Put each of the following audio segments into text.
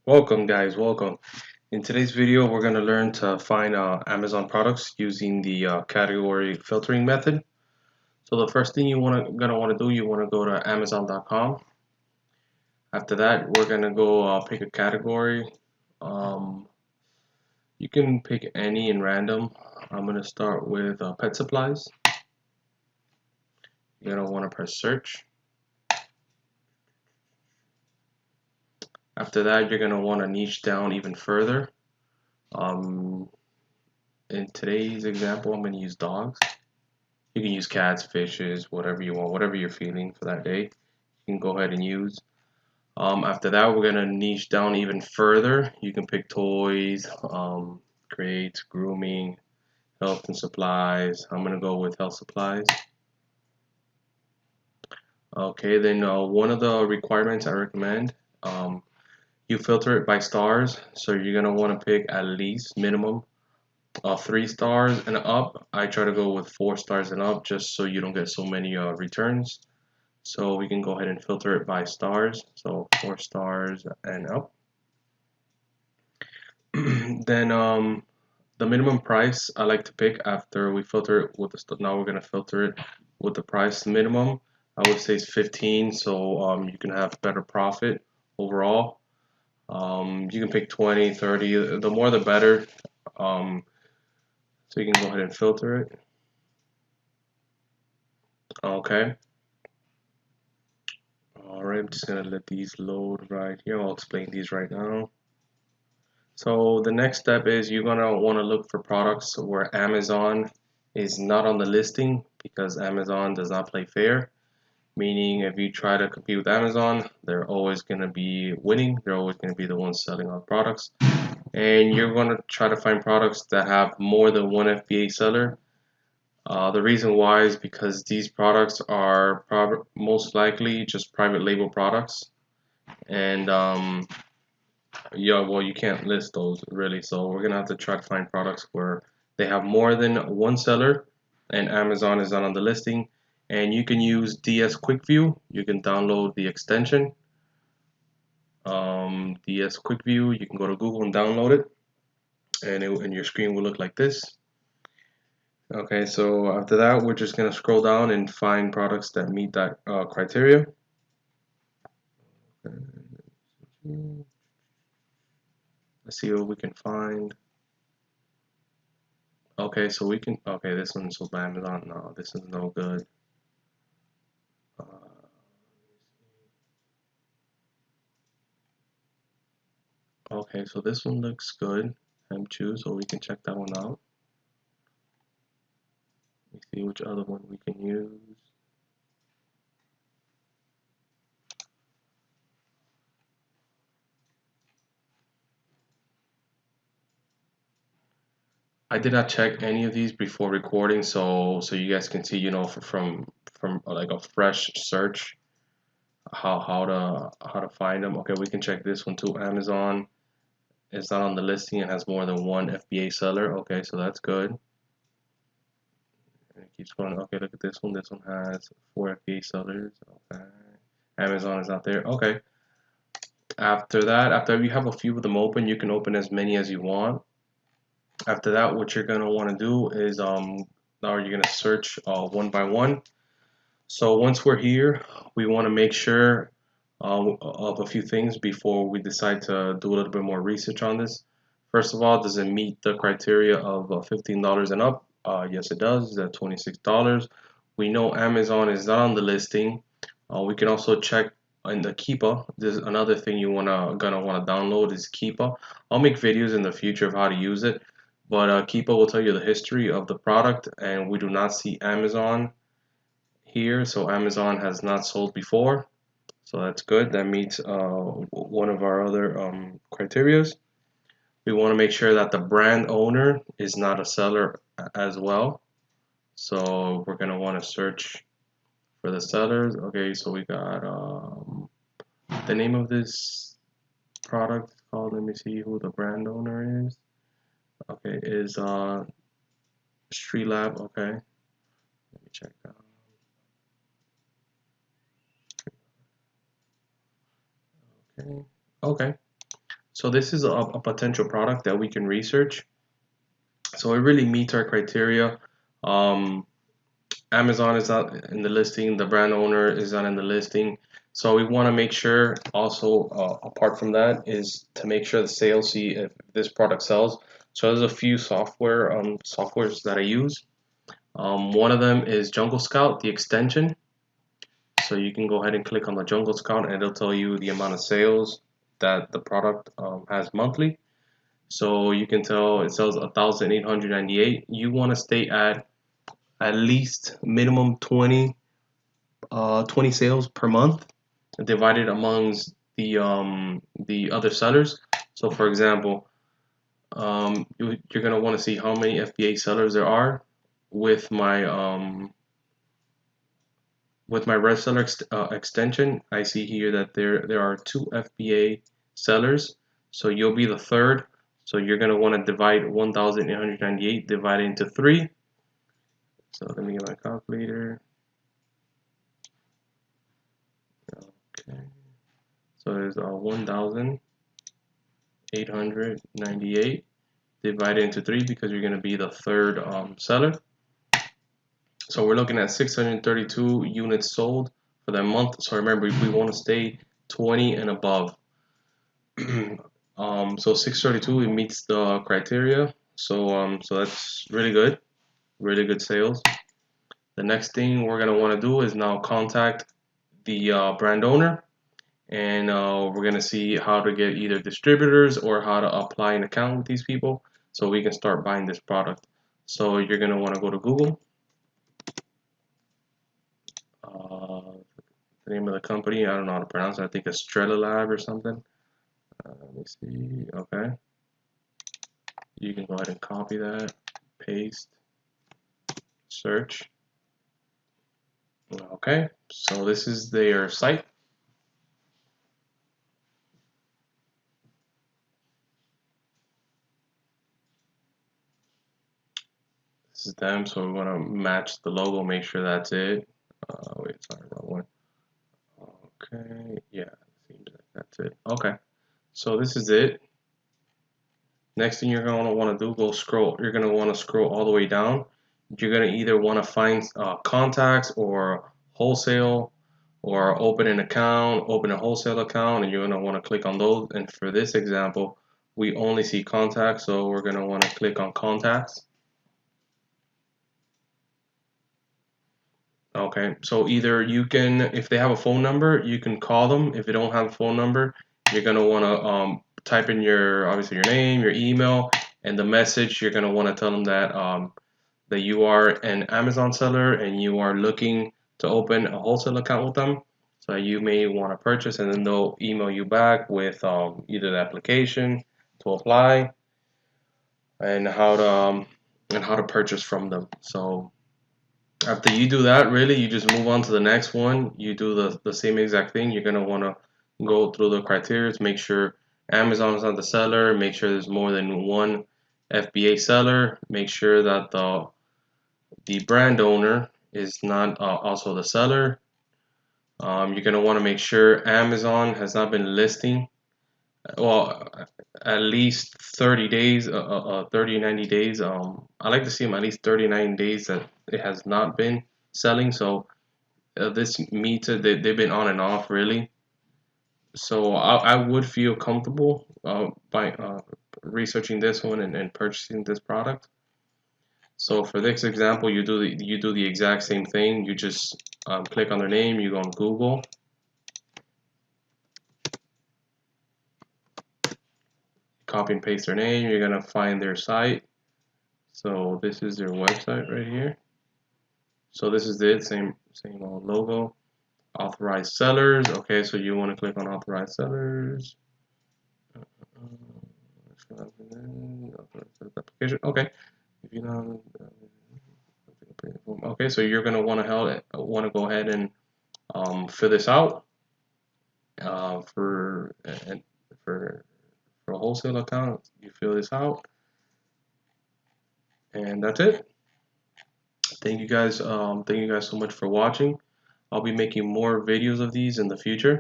Welcome guys, welcome. In today's video we're going to learn to find Amazon products using the category filtering method. So the first thing gonna want to do, you want to go to Amazon.com. After that we're going to go pick a category. Um, you can pick any in random. I'm going to start with pet supplies. You're going to want to press search. After that you're going to want to niche down even further. Um, in today's example I'm going to use dogs. You can use cats, fishes, whatever you want, whatever you're feeling for that day. You can go ahead and use. After that, we're gonna niche down even further. You can pick toys, crates, grooming, health and supplies. I'm gonna go with health supplies. Okay, then one of the requirements I recommend, you filter it by stars. So you're gonna want to pick at least minimum 3 stars and up. I try to go with 4 stars and up, just so you don't get so many returns. So we can go ahead and filter it by stars. So 4 stars and up. Then the minimum price I like to pick after we filter it with the now we're gonna filter it with the price minimum. I would say it's 15, so you can have better profit overall. You can pick 20, 30. The more the better. So you can go ahead and filter it. Okay. Alright, I'm just gonna let these load right here. I'll explain these right now. So the next step is you're gonna want to look for products where Amazon is not on the listing, because Amazon does not play fair. Meaning if you try to compete with Amazon, they're always gonna be winning. They're always gonna be the ones selling our products. And you're gonna try to find products that have more than one FBA seller. The reason why is because these products are most likely just private label products. And yeah, well, you can't list those really, so we're gonna have to try to find products where they have more than one seller and Amazon is not on the listing. And you can use DS Quick View. You can download the extension, DS Quick View. You can go to Google and download it, and your screen will look like this. Okay, so after that, we're just gonna scroll down and find products that meet that criteria. Let's see what we can find. Okay, so we can. Okay, this one's so bad. No, this is no good. Uh, okay, so this one looks good. Hemp chew, so we can check that one out. Let me see which other one we can use. I did not check any of these before recording, so you guys can see, from like a fresh search, how to find them. Okay, we can check this one too. Amazon is not on the listing and has more than one FBA seller. Okay, so that's good. And it keeps going. Okay, look at this one. This one has 4 FBA sellers. Okay, Amazon is not there. Okay. After that, after you have a few of them open, you can open as many as you want. After that, what you're gonna want to do is now you're gonna search one by one. So once we're here, we want to make sure of a few things before we decide to do a little bit more research on this. First of all, does it meet the criteria of $15 and up? Yes, it does. It's at $26. We know Amazon is not on the listing. We can also check in the Keepa. This is another thing you gonna wanna download is Keepa. I'll make videos in the future of how to use it, but Keepa will tell you the history of the product, and we do not see Amazon here, so Amazon has not sold before, so that's good. That meets one of our other criterias. We want to make sure that the brand owner is not a seller as well, so we're going to want to search for the sellers. Okay, so we got the name of this product called, let me see who the brand owner is. Okay, is Street Lab. Okay, let me check that. Okay, okay. So this is a potential product that we can research. So it really meets our criteria. Um, Amazon is not in the listing, the brand owner is not in the listing. So we want to make sure also, apart from that, is to make sure the sales see if this product sells. So there's a few softwares that I use. One of them is Jungle Scout, the extension. So you can go ahead and click on the Jungle Scout and it'll tell you the amount of sales that the product has monthly. So you can tell it sells 1,898. You want to stay at least minimum 20 sales per month, divided amongst the other sellers. So for example, you're gonna want to see how many FBA sellers there are. With my reseller extension, I see here that there are 2 FBA sellers. So you'll be the third. So you're gonna want to divide 1,898 divided into 3. So let me get my calculator. Okay. So there's 1,898 divided into 3 because you're going to be the third seller. So we're looking at 632 units sold for that month. So remember, we want to stay 20 and above. So 632, it meets the criteria. So that's really good sales. The next thing we're going to want to do is now contact the brand owner, and we're going to see how to get either distributors or how to apply an account with these people so we can start buying this product. So you're going to want to go to Google, the name of the company, I don't know how to pronounce it, I think it's Strellalab or something. Let me see. Okay, you can go ahead and copy that, paste, search. Okay, so this is their site. This is them, so we want to match the logo, make sure that's it. Wait, sorry, wrong one. Okay, yeah, seems like that's it. Okay, so this is it. Next thing you're going to want to do, you're going to want to scroll all the way down. You're going to either want to find contacts or wholesale, or open an account, open a wholesale account, and you're going to want to click on those. And for this example, we only see contacts, so we're going to want to click on contacts. Okay, so either you can, if they have a phone number, you can call them. If they don't have a phone number, you're gonna want to type in obviously your name, your email, and the message. You're gonna want to tell them that you are an Amazon seller and you are looking to open a wholesale account with them. So you may want to purchase, and then they'll email you back with either the application to apply and how to purchase from them. So after you do that, really, you just move on to the next one. You do the same exact thing. You're gonna want to go through the criteria to make sure Amazon is not the seller. Make sure there's more than one FBA seller. Make sure that the brand owner is not also the seller. You're gonna want to make sure Amazon has not been listing, well, at least 30 days, 30, 90 days. I like to see them at least 39 days that it has not been selling. So this meter, they've been on and off really. So I would feel comfortable by researching this one and purchasing this product. So for this example, you do the exact same thing. You just click on their name. You go on Google. Copy and paste their name. You're gonna find their site. So this is their website right here. So this is it, same old logo. Authorized sellers. Okay, so you want to click on authorized sellers. Application. Okay. If you know. Okay, so you're gonna want to go ahead and fill this out for a wholesale account. You fill this out, and that's it. Thank you guys. Thank you guys so much for watching. I'll be making more videos of these in the future.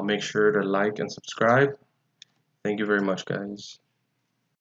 Make sure to like and subscribe. Thank you very much, guys.